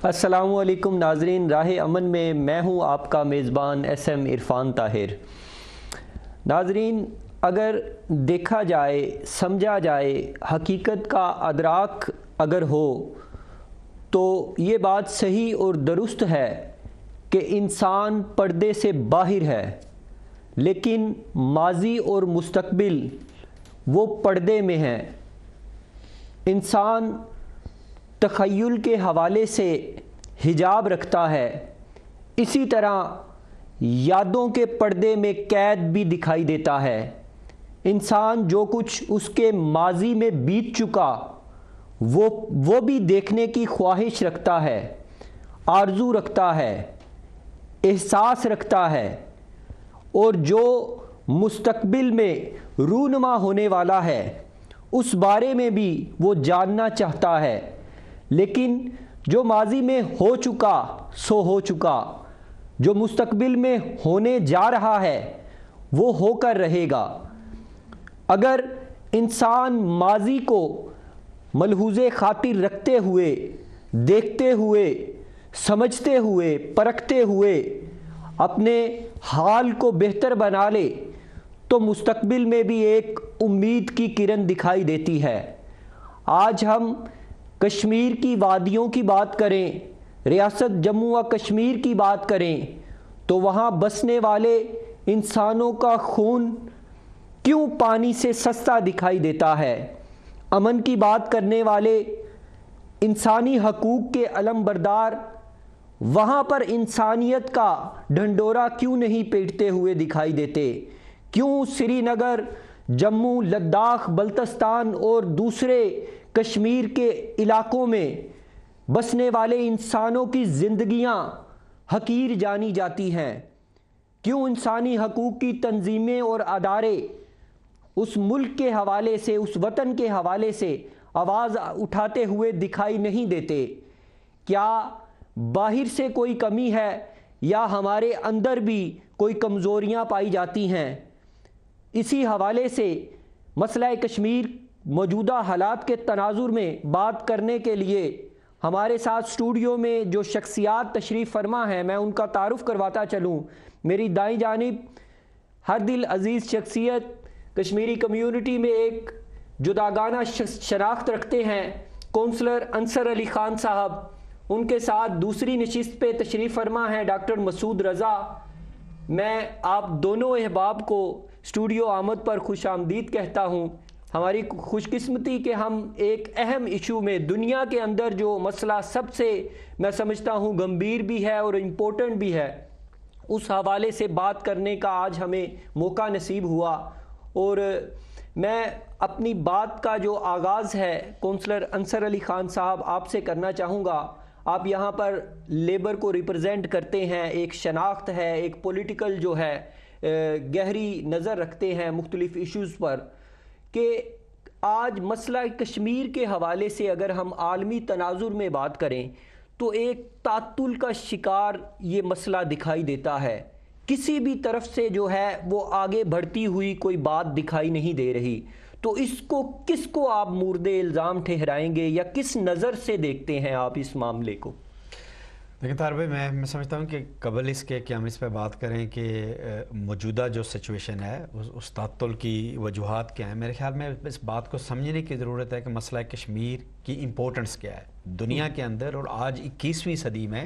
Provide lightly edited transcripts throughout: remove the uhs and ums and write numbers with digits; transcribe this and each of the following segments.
السلام علیکم ناظرین، راہ امن میں ہوں آپ کا میزبان ایس ایم عرفان طاہر۔ ناظرین، اگر دیکھا جائے، سمجھا جائے، حقیقت کا ادراک اگر ہو تو یہ بات صحیح اور درست ہے کہ انسان پردے سے باہر ہے، لیکن ماضی اور مستقبل وہ پردے میں ہیں۔ انسان تخیل کے حوالے سے حجاب رکھتا ہے، اسی طرح یادوں کے پردے میں قید بھی دکھائی دیتا ہے۔ انسان جو کچھ اس کے ماضی میں بیت چکا وہ بھی دیکھنے کی خواہش رکھتا ہے، آرزو رکھتا ہے، احساس رکھتا ہے، اور جو مستقبل میں رونما ہونے والا ہے اس بارے میں بھی وہ جاننا چاہتا ہے۔ لیکن جو ماضی میں ہو چکا سو ہو چکا، جو مستقبل میں ہونے جا رہا ہے وہ ہو کر رہے گا۔ اگر انسان ماضی کو ملحوظ خاطر رکھتے ہوئے، دیکھتے ہوئے، سمجھتے ہوئے، پرکھتے ہوئے اپنے حال کو بہتر بنا لے تو مستقبل میں بھی ایک امید کی کرن دکھائی دیتی ہے۔ آج ہم کشمیر کی وادیوں کی بات کریں، ریاست جموں و کشمیر کی بات کریں تو وہاں بسنے والے انسانوں کا خون کیوں پانی سے سستا دکھائی دیتا ہے؟ امن کی بات کرنے والے انسانی حقوق کے علم بردار وہاں پر انسانیت کا ڈھنڈورا کیوں نہیں پیٹتے ہوئے دکھائی دیتے؟ کیوں سری نگر، جموں، لداخ، بلتستان اور دوسرے کشمیر کے علاقوں میں بسنے والے انسانوں کی زندگیاں حقیر جانی جاتی ہیں؟ کیوں انسانی حقوق کی تنظیمیں اور ادارے اس ملک کے حوالے سے، اس وطن کے حوالے سے آواز اٹھاتے ہوئے دکھائی نہیں دیتے؟ کیا باہر سے کوئی کمی ہے یا ہمارے اندر بھی کوئی کمزوریاں پائی جاتی ہیں؟ اسی حوالے سے مسئلہ کشمیر موجودہ حالات کے تناظر میں بات کرنے کے لیے ہمارے ساتھ اسٹوڈیو میں جو شخصیات تشریف فرما ہیں میں ان کا تعارف کرواتا چلوں۔ میری دائیں جانب ہر دل عزیز شخصیت، کشمیری کمیونٹی میں ایک جداگانہ شناخت رکھتے ہیں، کونسلر انصر علی خان صاحب۔ ان کے ساتھ دوسری نشست پہ تشریف فرما ہیں ڈاکٹر مسعود رضا۔ میں آپ دونوں احباب کو اسٹوڈیو آمد پر خوش آمدید کہتا ہوں۔ ہماری خوش قسمتی کہ ہم ایک اہم ایشو میں، دنیا کے اندر جو مسئلہ سب سے میں سمجھتا ہوں گمبھیر بھی ہے اور امپورٹنٹ بھی ہے، اس حوالے سے بات کرنے کا آج ہمیں موقع نصیب ہوا۔ اور میں اپنی بات کا جو آغاز ہے کونسلر انصر علی خان صاحب آپ سے کرنا چاہوں گا۔ آپ یہاں پر لیبر کو ریپرزینٹ کرتے ہیں، ایک شناخت ہے، ایک پولیٹیکل جو ہے گہری نظر رکھتے ہیں مختلف ایشوز پر، کہ آج مسئلہ کشمیر کے حوالے سے اگر ہم عالمی تناظر میں بات کریں تو ایک تعطل کا شکار یہ مسئلہ دکھائی دیتا ہے۔ کسی بھی طرف سے جو ہے وہ آگے بڑھتی ہوئی کوئی بات دکھائی نہیں دے رہی۔ تو کس کو آپ مورد الزام ٹھہرائیں گے یا کس نظر سے دیکھتے ہیں آپ اس معاملے کو؟ لیکن طاہر بھائی، میں سمجھتا ہوں کہ قبل اس کے کہ ہم اس پہ بات کریں کہ موجودہ جو سچویشن ہے اس تعطل کی وجوہات کیا ہیں، میرے خیال میں اس بات کو سمجھنے کی ضرورت ہے کہ مسئلہ کشمیر کی امپورٹنس کیا ہے دنیا کے اندر، اور آج 21ویں صدی میں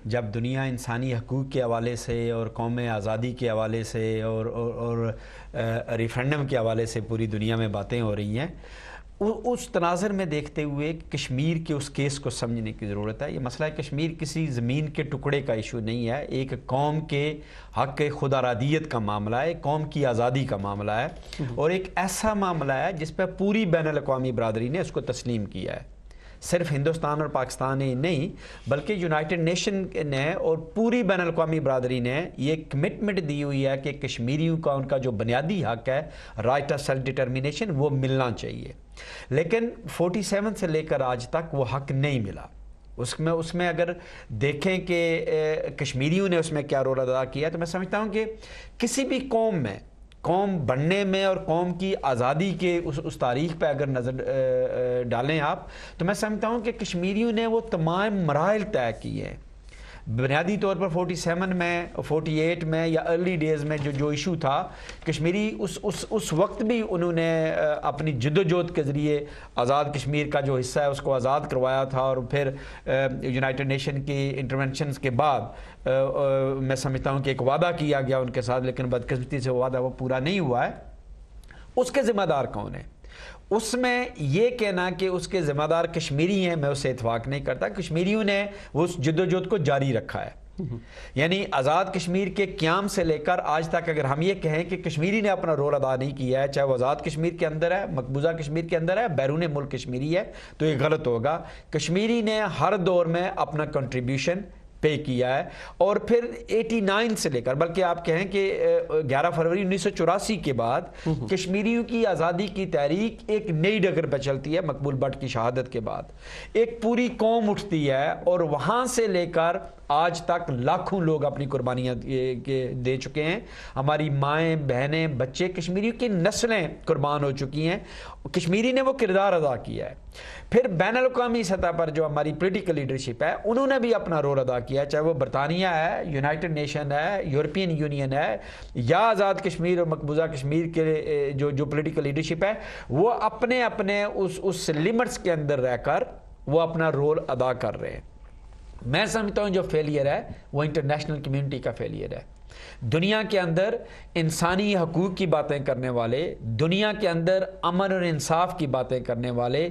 جب دنیا انسانی حقوق کے حوالے سے اور قوم آزادی کے حوالے سے اور ریفرنڈم کے حوالے سے پوری دنیا میں باتیں ہو رہی ہیں، اس تناظر میں دیکھتے ہوئے کشمیر کے اس کیس کو سمجھنے کی ضرورت ہے۔ یہ مسئلہ کشمیر کسی زمین کے ٹکڑے کا ایشو نہیں ہے، ایک قوم کے حق خود ارادیت کا معاملہ ہے، قوم کی آزادی کا معاملہ ہے، اور ایک ایسا معاملہ ہے جس پہ پوری بین الاقوامی برادری نے اس کو تسلیم کیا ہے۔ صرف ہندوستان اور پاکستان ہی نہیں بلکہ یونائٹڈ نیشن نے اور پوری بین الاقوامی برادری نے یہ کمٹمنٹ دی ہوئی ہے کہ کشمیریوں کا ان کا جو بنیادی حق ہے رائٹ آف سیلف ڈٹرمینیشن وہ ملنا چاہیے، لیکن 47 سے لے کر آج تک وہ حق نہیں ملا۔ اس میں اگر دیکھیں کہ کشمیریوں نے اس میں کیا رول ادا کیا، تو میں سمجھتا ہوں کہ کسی بھی قوم میں قوم بننے میں اور قوم کی آزادی کے اس تاریخ پہ اگر نظر ڈالیں آپ تو میں سمجھتا ہوں کہ کشمیریوں نے وہ تمام مراحل طے کیے ہیں. بنیادی طور پر 47 میں 48 میں یا ارلی ڈیز میں جو ایشو تھا کشمیری اس وقت بھی انہوں نے اپنی جدوجہد کے ذریعے آزاد کشمیر کا جو حصہ ہے اس کو آزاد کروایا تھا, اور پھر یونائٹڈ نیشن کی انٹرونشنز کے بعد میں سمجھتا ہوں کہ ایک وعدہ کیا گیا ان کے ساتھ, لیکن بدقسمتی سے وہ وعدہ وہ پورا نہیں ہوا ہے. اس کے ذمہ دار کون ہیں؟ اس میں یہ کہنا کہ اس کے ذمہ دار کشمیری ہیں میں اسے اتفاق نہیں کرتا. کشمیریوں نے وہ اس جدوجہد کو جاری رکھا ہے. یعنی آزاد کشمیر کے قیام سے لے کر آج تک اگر ہم یہ کہیں کہ کشمیری نے اپنا رول ادا نہیں کیا ہے, چاہے وہ آزاد کشمیر کے اندر ہے, مقبوضہ کشمیر کے اندر ہے, بیرون ملک کشمیری ہے, تو یہ غلط ہوگا. کشمیری نے ہر دور میں اپنا کنٹریبیوشن پے کیا ہے, اور پھر 89 سے لے کر بلکہ آپ کہیں کہ 11 فروری 1984 کے بعد کشمیریوں کی آزادی کی تحریک ایک نئی ڈگر پہ چلتی ہے. مقبول بٹ کی شہادت کے بعد ایک پوری قوم اٹھتی ہے, اور وہاں سے لے کر آج تک لاکھوں لوگ اپنی قربانیاں دے چکے ہیں. ہماری مائیں, بہنیں, بچے, کشمیریوں کی نسلیں قربان ہو چکی ہیں. کشمیری نے وہ کردار ادا کیا ہے. پھر بین الاقوامی سطح پر جو ہماری پولیٹیکل لیڈرشپ ہے انہوں نے بھی اپنا رول ادا کیا, چاہے وہ برطانیہ ہے, یونائٹڈ نیشن ہے, یورپین یونین ہے, یا آزاد کشمیر اور مقبوضہ کشمیر کے جو پولیٹیکل لیڈرشپ ہے وہ اپنے اس لمٹس کے اندر رہ کر وہ اپنا رول ادا کر رہے ہیں. میں سمجھتا ہوں جو فیلئر ہے وہ انٹرنیشنل کمیونٹی کا فیلئر ہے. دنیا کے اندر انسانی حقوق کی باتیں کرنے والے, دنیا کے اندر امن اور انصاف کی باتیں کرنے والے,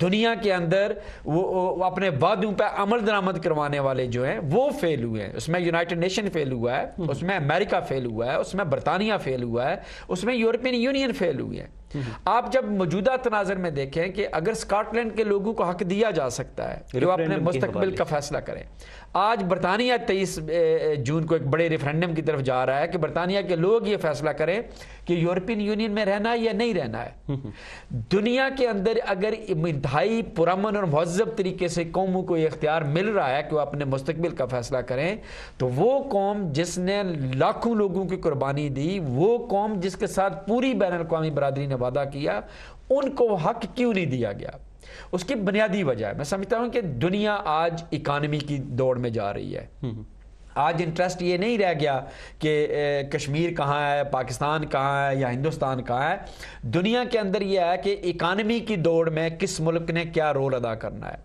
دنیا کے اندر وہ اپنے وعدوں پہ عمل درآمد کروانے والے جو ہیں وہ فیل ہوئے ہیں. اس میں یونائٹڈ نیشن فیل ہوا ہے, اس میں امریکہ فیل ہوا ہے, اس میں برطانیہ فیل ہوا ہے, اس میں یورپین یونین فیل ہوئی ہے. آپ جب موجودہ تناظر میں دیکھیں کہ اگر اسکاٹ لینڈ کے لوگوں کو حق دیا جا سکتا ہے کہ وہ اپنے مستقبل کا فیصلہ کریں. آج برطانیہ 23 جون کو ایک بڑے ریفرینڈم کی طرف جا رہا ہے کہ برطانیہ کے لوگ یہ فیصلہ کریں کہ یورپین یونین میں رہنا ہے یا نہیں رہنا ہے. دنیا کے اندر اگر انتہائی پرامن اور مہذب طریقے سے قوموں کو یہ اختیار مل رہا ہے کہ وہ اپنے مستقبل کا فیصلہ کریں, تو وہ قوم جس نے لاکھوں لوگوں کی قربانی دی, وہ قوم جس کے ساتھ پوری بین الاقوامی برادری نے وعدہ کیا, ان کو حق کیوں نہیں دیا گیا؟ اس کی بنیادی وجہ ہے, میں سمجھتا ہوں کہ دنیا آج اکانومی کی دوڑ میں جا رہی ہے. آج انٹرسٹ یہ نہیں رہ گیا کہ کشمیر کہاں ہے, پاکستان کہاں ہے, یا ہندوستان کہاں ہے. دنیا کے اندر یہ ہے کہ اکانومی کی دوڑ میں کس ملک نے کیا رول ادا کرنا ہے.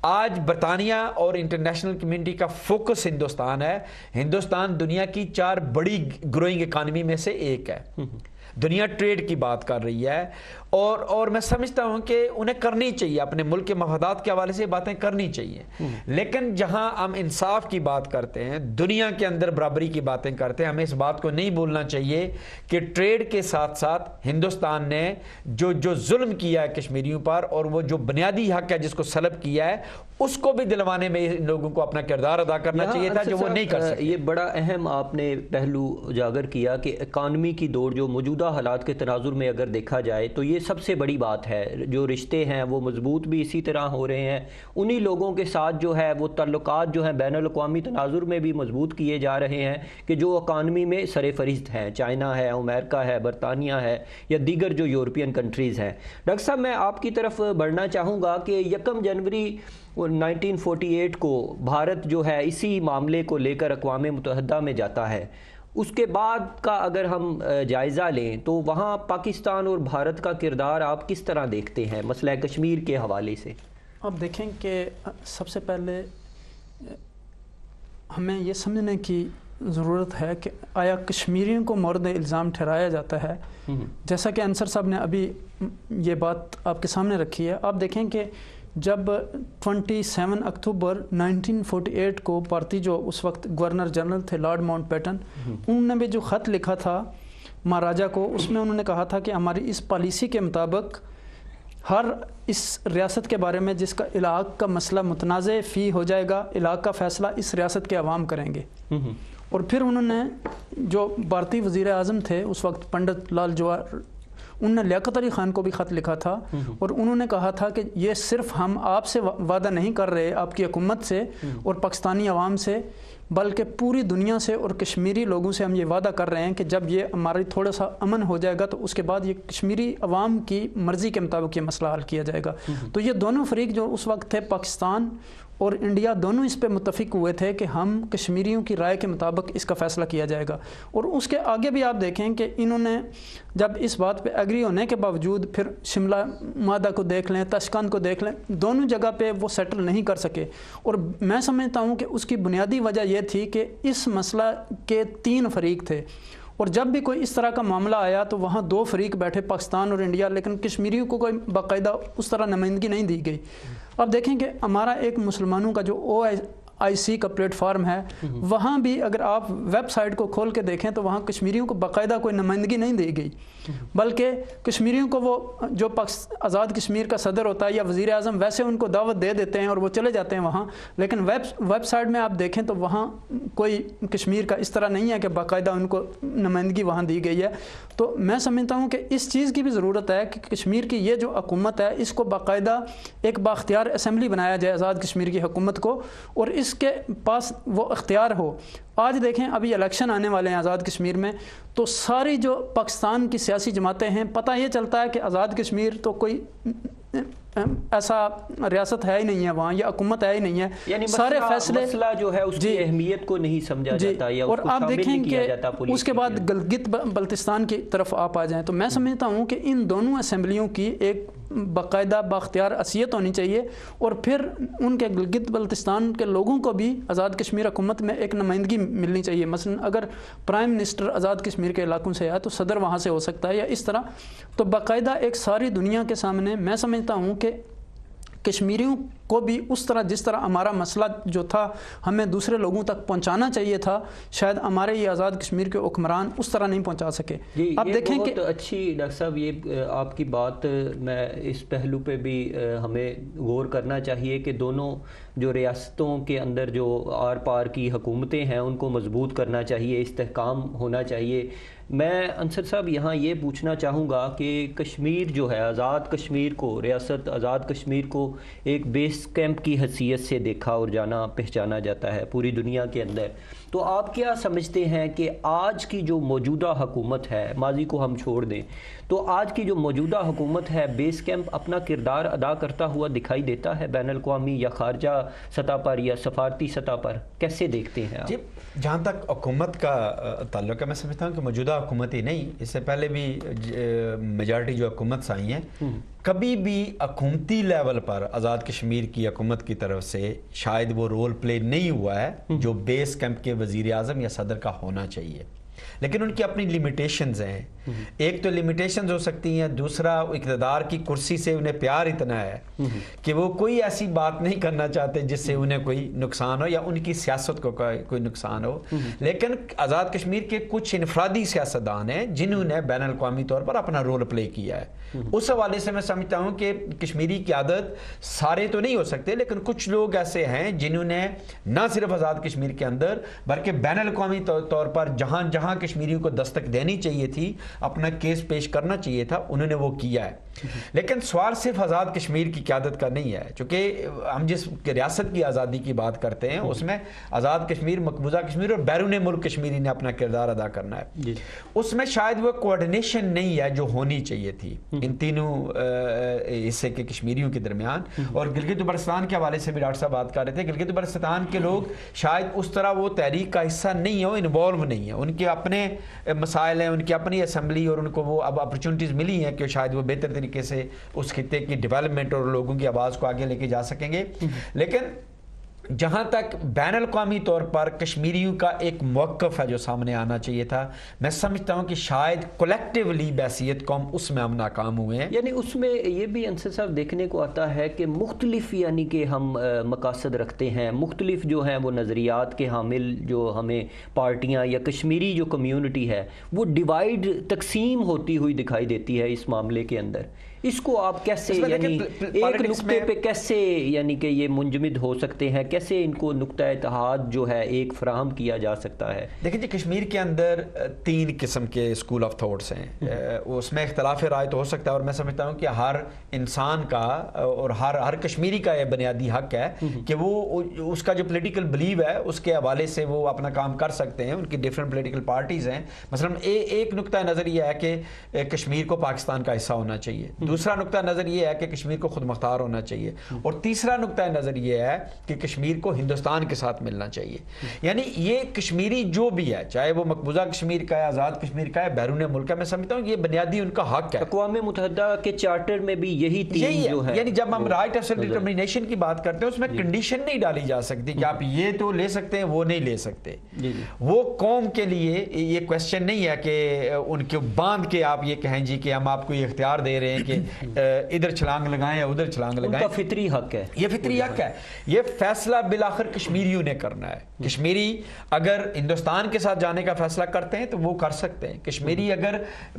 آج برطانیہ اور انٹرنیشنل کمیونٹی کا فوکس ہندوستان ہے. ہندوستان دنیا کی 4 بڑی گروئنگ اکانومی میں سے ایک ہے. دنیا ٹریڈ کی بات کر رہی ہے, اور میں سمجھتا ہوں کہ انہیں کرنی چاہیے, اپنے ملک کے مفادات کے حوالے سے باتیں کرنی چاہیے. لیکن جہاں ہم انصاف کی بات کرتے ہیں, دنیا کے اندر برابری کی باتیں کرتے ہیں, ہمیں اس بات کو نہیں بھولنا چاہیے کہ ٹریڈ کے ساتھ ساتھ ہندوستان نے جو ظلم کیا ہے کشمیریوں پر, اور وہ جو بنیادی حق ہے جس کو سلب کیا ہے, اس کو بھی دلوانے میں ان لوگوں کو اپنا کردار ادا کرنا چاہیے تھا, جو وہ نہیں کر سکتے. یہ بڑا اہم آپ نے پہلو اجاگر کیا کہ اکانومی کی دوڑ جو موجودہ حالات کے تناظر میں اگر دیکھا جائے تو یہ سب سے بڑی بات ہے. جو رشتے ہیں وہ مضبوط بھی اسی طرح ہو رہے ہیں, انہی لوگوں کے ساتھ جو ہے وہ تعلقات جو ہیں بین الاقوامی تناظر میں بھی مضبوط کیے جا رہے ہیں کہ جو اکانومی میں سر فہرست ہیں, چائنا ہے, امریکہ ہے, برطانیہ ہے, یا دیگر جو یورپین کنٹریز ہیں. ڈاکٹر صاحب میں آپ کی طرف بڑھنا چاہوں گا کہ 1 جنوری 1948 کو بھارت جو ہے اسی معاملے کو لے کر اقوام متحدہ میں جاتا ہے. اس کے بعد کا اگر ہم جائزہ لیں تو وہاں پاکستان اور بھارت کا کردار آپ کس طرح دیکھتے ہیں مسئلہ کشمیر کے حوالے سے؟ آپ دیکھیں کہ سب سے پہلے ہمیں یہ سمجھنے کی ضرورت ہے کہ آیا کشمیریوں کو مورد الزام ٹھہرایا جاتا ہے؟ جیسا کہ انصر صاحب نے ابھی یہ بات آپ کے سامنے رکھی ہے. آپ دیکھیں کہ جب 27 اکتوبر 1948 کو بھارتی جو اس وقت گورنر جنرل تھے لارڈ ماؤنٹ بیٹن, انہوں نے بھی جو خط لکھا تھا مہاراجا کو, اس میں انہوں نے کہا تھا کہ ہماری اس پالیسی کے مطابق ہر اس ریاست کے بارے میں جس کا علاق کا مسئلہ متنازع فی ہو جائے گا, علاق کا فیصلہ اس ریاست کے عوام کریں گے. اور پھر انہوں نے جو بھارتی وزیر اعظم تھے اس وقت پنڈت لال جواہر, انہوں نے لیاقت علی خان کو بھی خط لکھا تھا اور انہوں نے کہا تھا کہ یہ صرف ہم آپ سے وعدہ نہیں کر رہے، آپ کی حکومت سے اور پاکستانی عوام سے، بلکہ پوری دنیا سے اور کشمیری لوگوں سے ہم یہ وعدہ کر رہے ہیں کہ جب یہ ہماری تھوڑا سا امن ہو جائے گا تو اس کے بعد یہ کشمیری عوام کی مرضی کے مطابق یہ مسئلہ حل کیا جائے گا۔ تو یہ دونوں فریق جو اس وقت تھے، پاکستان اور انڈیا، دونوں اس پہ متفق ہوئے تھے کہ ہم کشمیریوں کی رائے کے مطابق اس کا فیصلہ کیا جائے گا۔ اور اس کے آگے بھی آپ دیکھیں کہ انہوں نے جب اس بات پہ ایگری ہونے کے باوجود پھر شملہ معاہدہ کو دیکھ لیں، تاشقند کو دیکھ لیں، دونوں جگہ پہ وہ سیٹل نہیں کر سکے۔ اور میں سمجھتا ہوں کہ اس کی بنیادی وجہ یہ تھی کہ اس مسئلہ کے 3 فریق تھے، اور جب بھی کوئی اس طرح کا معاملہ آیا تو وہاں 2 فریق بیٹھے، پاکستان اور انڈیا، لیکن کشمیریوں کو کوئی باقاعدہ اس طرح نمائندگی نہیں دی گئی۔ اب دیکھیں کہ ہمارا ایک مسلمانوں کا جو OIC کا پلیٹ فارم ہے، وہاں بھی اگر آپ ویب سائٹ کو کھول کے دیکھیں تو وہاں کشمیریوں کو باقاعدہ کوئی نمائندگی نہیں دی گئی، بلکہ کشمیریوں کو وہ جو آزاد کشمیر کا صدر ہوتا ہے یا وزیر اعظم، ویسے ان کو دعوت دے دیتے ہیں اور وہ چلے جاتے ہیں وہاں، لیکن ویب سائٹ میں آپ دیکھیں تو وہاں کوئی کشمیر کا اس طرح نہیں ہے کہ باقاعدہ ان کو نمائندگی وہاں دی گئی ہے۔ تو میں سمجھتا ہوں کہ اس چیز کی بھی ضرورت ہے کہ کشمیر کی یہ جو حکومت ہے اس کو باقاعدہ ایک بااختیار اسمبلی بنایا جائے آزاد کشمیر کی حکومت کو، اور اس کے پاس وہ اختیار ہو۔ آج دیکھیں ابھی الیکشن آنے والے ہیں آزاد کشمیر میں، تو ساری جو پاکستان کی سیاسی جماعتیں ہیں، پتہ یہ چلتا ہے کہ آزاد کشمیر تو کوئی ایسا ریاست ہے ہی نہیں ہے وہاں، یا حکومت ہے ہی نہیں ہے، یعنی سارے فیصلے مسئلہ جو ہے اس کی اہمیت کو نہیں سمجھا جاتا یا اور آپ دیکھیں کہ اس کے بعد گلگت بلتستان کی طرف آپ آ جائیں تو میں سمجھتا ہوں کہ ان دونوں اسمبلیوں کی ایک باقاعدہ بااختیار حیثیت ہونی چاہیے، اور پھر ان کے گلگت بلتستان کے لوگوں کو بھی آزاد کشمیر حکومت میں ایک نمائندگی ملنی چاہیے۔ مثلا اگر پرائم منسٹر آزاد کشمیر کے علاقوں سے ہے تو صدر وہاں سے ہو سکتا ہے، یا اس طرح تو باقاعدہ ایک ساری دنیا کے سامنے میں سمجھتا ہوں کہ کشمیریوں کو بھی اس طرح جس طرح ہمارا مسئلہ جو تھا ہمیں دوسرے لوگوں تک پہنچانا چاہیے تھا، شاید ہمارے یہ آزاد کشمیر کے حکمران اس طرح نہیں پہنچا سکے۔ آپ دیکھیں کہ بہت اچھی ڈاکٹر صاحب یہ آپ کی بات، میں اس پہلو پہ بھی ہمیں غور کرنا چاہیے کہ دونوں جو ریاستوں کے اندر جو آر پار کی حکومتیں ہیں ان کو مضبوط کرنا چاہیے، استحکام ہونا چاہیے۔ میں انصر صاحب یہاں یہ پوچھنا چاہوں گا کہ کشمیر جو ہے، آزاد کشمیر کو، ریاست آزاد کشمیر کو ایک بیس کیمپ کی حیثیت سے دیکھا اور جانا پہچانا جاتا ہے پوری دنیا کے اندر، تو آپ کیا سمجھتے ہیں کہ آج کی جو موجودہ حکومت ہے، ماضی کو ہم چھوڑ دیں تو آج کی جو موجودہ حکومت ہے، بیس کیمپ اپنا کردار ادا کرتا ہوا دکھائی دیتا ہے بین الاقوامی یا خارجہ سطح پر یا سفارتی سطح پر؟ کیسے دیکھتے ہیں آپ؟ جی، جہاں تک حکومت کا تعلق ہے، میں سمجھتا ہوں کہ موجودہ حکومت ہی نہیں، اس سے پہلے بھی میجارٹی جو حکومت آئی ہیں، کبھی بھی حکومتی لیول پر آزاد کشمیر کی حکومت کی طرف سے شاید وہ رول پلے نہیں ہوا ہے جو بیس کیمپ کے وزیر اعظم یا صدر کا ہونا چاہیے، لیکن ان کی اپنی لیمیٹیشنز ہیں۔ ایک تو لیمیٹیشنز ہو سکتی ہیں، دوسرا اقتدار کی کرسی سے انہیں پیار اتنا ہے کہ وہ کوئی ایسی بات نہیں کرنا چاہتے جس سے انہیں کوئی نقصان ہو یا ان کی سیاست کو کوئی نقصان ہو۔ لیکن آزاد کشمیر کے کچھ انفرادی سیاستدان ہیں جنہوں نے بین الاقوامی طور پر اپنا رول پلے کیا ہے۔ اس حوالے سے میں سمجھتا ہوں کہ کشمیری قیادت، سارے تو نہیں ہو سکتے لیکن کچھ لوگ ایسے ہیں جنہوں نے نہ صرف آزاد کشمیر کے اندر بلکہ بین الاقوامی طور پر جہاں جہاں کشمیریوں کو دستک دینی چاہیے تھی، اپنا کیس پیش کرنا چاہیے تھا، انہوں نے وہ کیا ہے۔ لیکن سوال صرف آزاد کشمیر کی قیادت کا نہیں ہے، چونکہ ہم جس ریاست کی آزادی کی بات کرتے ہیں اس میں آزاد کشمیر، مقبوضہ کشمیر اور بیرون ملک کشمیری نے اپنا کردار ادا کرنا ہے۔ اس میں شاید وہ کوارڈینیشن نہیں ہے جو ہونی چاہیے تھی ان تینوں حصے کے کشمیریوں کے درمیان۔ اور گلگت بلتستان کے حوالے سے بھی ڈاکٹر صاحب بات کر رہے تھے، گلگت بلتستان کے لوگ شاید اس طرح وہ تحریک کا حصہ نہیں ہے، انوالو نہیں ہے، ان کے اپنے مسائل ہیں، ان کی اپنی اسمبلی، اور ان کو وہ اب اپرچونٹیز ملی ہیں کہ شاید وہ بہتر طریقے سے اس خطے کی ڈیولپمنٹ اور لوگوں کی آواز کو آگے لے کے جا سکیں گے۔ لیکن جہاں تک بین الاقوامی طور پر کشمیریوں کا ایک موقف ہے جو سامنے آنا چاہیے تھا، میں سمجھتا ہوں کہ شاید کولیکٹیولی بحیثیت قوم اس میں ہم ناکام ہوئے ہیں۔ یعنی اس میں یہ بھی انصر صاحب دیکھنے کو آتا ہے کہ مختلف یعنی کہ ہم مقاصد رکھتے ہیں، مختلف جو ہیں وہ نظریات کے حامل جو ہمیں پارٹیاں یا کشمیری جو کمیونٹی ہے وہ ڈیوائیڈ، تقسیم ہوتی ہوئی دکھائی دیتی ہے اس معاملے کے اندر۔ اس کو آپ کیسے اس میں یعنی دیکھیں ایک پالیٹکس نقطے میں پہ کیسے یعنی کہ یہ منجمد ہو سکتے ہیں، کیسے ان کو نقطہ اتحاد جو ہے ایک فراہم کیا جا سکتا ہے؟ دیکھیں جی کشمیر کے اندر 3 قسم کے اسکول آف تھاٹس ہیں، اس میں اختلاف رائے تو ہو سکتا ہے، اور میں سمجھتا ہوں کہ ہر انسان کا اور ہر کشمیری کا یہ بنیادی حق ہے کہ وہ اس کا جو پولیٹیکل بلیو ہے اس کے حوالے سے وہ اپنا کام کر سکتے ہیں، ان کی ڈیفرنٹ پولیٹیکل پارٹیز ہیں۔ مثلا ایک نقطہ نظر یہ ہے کہ کشمیر کو پاکستان کا حصہ ہونا چاہیے، دوسرا نقطہ نظر یہ ہے کہ کشمیر کو خود مختار ہونا چاہیے، اور تیسرا نقطہ نظر یہ ہے کہ کشمیر کو ہندوستان کے ساتھ ملنا چاہیے۔ یعنی یہ کشمیری جو بھی ہے، چاہے وہ مقبوضہ کشمیر کا ہے، آزاد کشمیر کا ہے، بیرون ملک ہے، میں سمجھتا ہوں کہ یہ بنیادی ان کا حق ہے۔ اقوام متحدہ کے چارٹر میں بھی یہی تین جو ہے، یعنی جب ہم رائٹ آف سیلف ڈٹرمنیشن کی بات کرتے ہیں اس میں کنڈیشن نہیں ڈالی جا سکتی کہ آپ یہ تو لے سکتے ہیں وہ نہیں لے سکتے۔ وہ قوم کے لیے یہ کویسچن نہیں ہے کہ ان کو باندھ کے آپ یہ کہیں جی کہ ہم آپ کو یہ اختیار دے رہے ہیں کہ ادھر چھلانگ لگائیں یا ادھر چھلانگ لگائیں، ان کا فطری حق ہے، یہ فطری حق ہے۔ یہ فیصلہ بالآخر کشمیریوں نے کرنا ہے۔ کشمیری اگر ہندوستان کے ساتھ جانے کا فیصلہ کرتے ہیں تو وہ کر سکتے ہیں، کشمیری اگر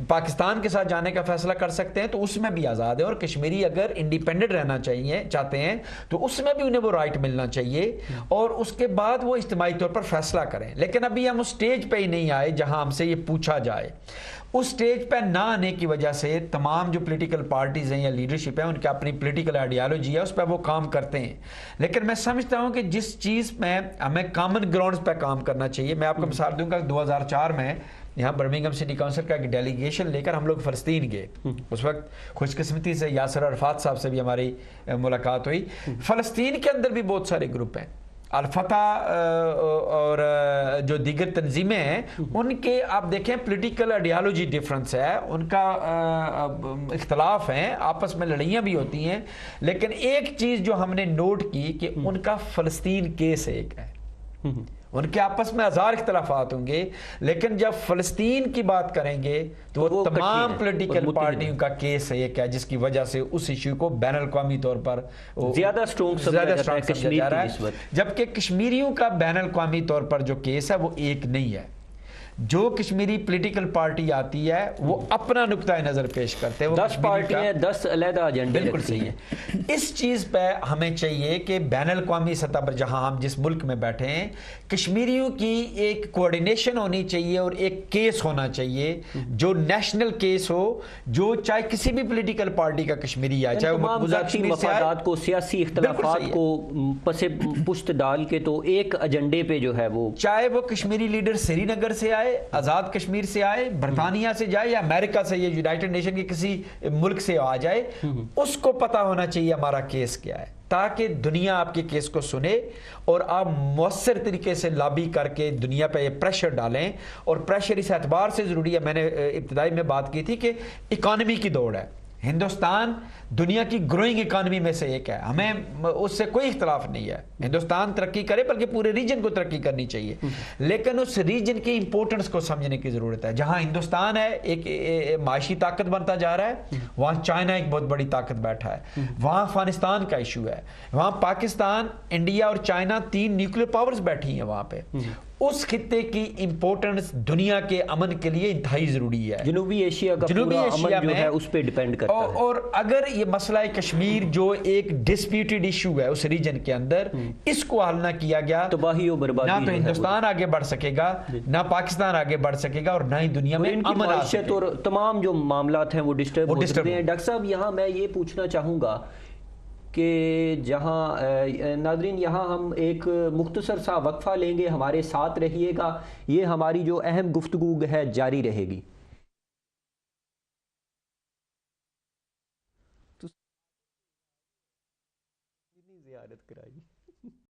پاکستان کے ساتھ جانے کا فیصلہ کر سکتے ہیں تو اس میں بھی آزاد ہے، اور کشمیری اگر انڈیپینڈنٹ رہنا چاہتے ہیں تو اس میں بھی انہیں وہ رائٹ ملنا چاہیے، اور اس کے بعد وہ اجتماعی طور پر فیصلہ کریں۔ لیکن ابھی ہم اس سٹیج پہ ہی نہیں آئے جہاں ہم سے یہ پوچھا جائے۔ اس سٹیج پہ نہ آنے کی وجہ سے تمام جو پولیٹیکل پارٹیز ہیں یا لیڈرشپ ہے ان کی اپنی پولیٹیکل آئیڈیالوجی ہے، اس پہ وہ کام کرتے ہیں۔ لیکن میں سمجھتا ہوں کہ جس چیز میں ہمیں کامن گراؤنڈز پہ کام کرنا چاہیے، میں آپ کو مثال دوں گا 2004 میں یہاں برمنگھم سٹی کونسل کا ایک ڈیلیگیشن لے کر ہم لوگ فلسطین گئے۔ اس وقت خوش قسمتی سے یاسر عرفات صاحب سے بھی ہماری ملاقات ہوئی۔ فلسطین کے اندر بھی بہت سارے گروپ ہیں، الفتح اور جو دیگر تنظیمیں ہیں، ان کے آپ دیکھیں پولیٹیکل آئیڈیالوجی ڈیفرنس ہے، ان کا اختلاف ہیں، آپس میں لڑائیاں بھی ہوتی ہیں، لیکن ایک چیز جو ہم نے نوٹ کی کہ ان کا فلسطین کیس ایک ہے۔ ان کے آپس میں ہزار اختلافات ہوں گے، لیکن جب فلسطین کی بات کریں گے تو وہ تمام پولیٹیکل پارٹیوں کا کیس ایک ہے، جس کی وجہ سے اس ایشو کو بین الاقوامی طور پر زیادہ سٹرونگ سمجھا جا رہا ہے، جبکہ کشمیریوں کا بین الاقوامی طور پر جو کیس ہے وہ ایک نہیں ہے۔ جو کشمیری پولیٹیکل پارٹی آتی ہے وہ اپنا نقطہ نظر پیش کرتے ہیں، 10 پارٹیاں 10 علیحدہ ایجنڈے بالکل صحیح ہے۔ اس چیز پہ ہمیں چاہیے کہ بین الاقوامی سطح پر جہاں ہم جس ملک میں بیٹھے ہیں، کشمیریوں کی ایک کوارڈینیشن ہونی چاہیے اور ایک کیس ہونا چاہیے جو نیشنل کیس ہو، جو چاہے کسی بھی پولیٹیکل پارٹی کا کشمیری آئے، چاہے وہ مقبوضہ کشمیر سے آئے، مفادات کو، سیاسی اختلافات کو پس پشت ڈال کے تو ایک ایجنڈے پہ جو ہے وہ، چاہے وہ کشمیری لیڈر سری نگر سے آئے، آزاد کشمیر سے آئے، برطانیہ سے جائے، یا امریکہ سے یا یونائٹڈ نیشن کے کسی ملک سے آ جائے، اس کو پتا ہونا چاہیے ہمارا کیس کیا ہے، تاکہ دنیا آپ کے کیس کو سنے اور آپ مؤثر طریقے سے لابی کر کے دنیا پہ یہ پریشر ڈالیں۔ اور پریشر اس اعتبار سے ضروری ہے، میں نے ابتدائی میں بات کی تھی کہ اکانومی کی دوڑ ہے، ہندوستان دنیا کی گروئنگ اکانومی میں سے ایک ہے، ہمیں اس سے کوئی اختلاف نہیں ہے، ہندوستان ترقی کرے بلکہ پورے ریجن کو ترقی کرنی چاہیے، لیکن اس ریجن کی امپورٹنس کو سمجھنے کی ضرورت ہے۔ جہاں ہندوستان ہے ایک معاشی طاقت بنتا جا رہا ہے، وہاں چائنا ایک بہت بڑی طاقت بیٹھا ہے، وہاں افغانستان کا ایشو ہے، وہاں پاکستان، انڈیا اور چائنا 3 نیوکلیر پاورز بیٹھی ہیں وہاں پہ۔ اس خطے کی امپورٹنس دنیا کے امن کے لیے انتہائی ضروری ہے، جنوبی ایشیا کا پورا امن جو ہے اس پہ ڈیپینڈ کرتا ہے۔ اور اگر یہ مسئلہ کشمیر جو ایک ڈسپیوٹڈ ایشو ہے اس ریجن کے اندر، اس کو حل نہ کیا گیا، تباہی و بربادی، نہ تو ہندوستان آگے بڑھ سکے گا، نہ پاکستان آگے بڑھ سکے گا، اور نہ ہی دنیا میں امن آ سکے گا، اور تمام جو معاملات ہیں وہ ڈسٹرب ہو سکتے ہیں۔ ڈاکٹر صاحب یہاں میں یہ پوچھنا چاہوں گا کہ جہاں ناظرین یہاں ہم ایک مختصر سا وقفہ لیں گے، ہمارے ساتھ رہیے گا، یہ ہماری جو اہم گفتگو ہے جاری رہے گی۔ زیارت کرائی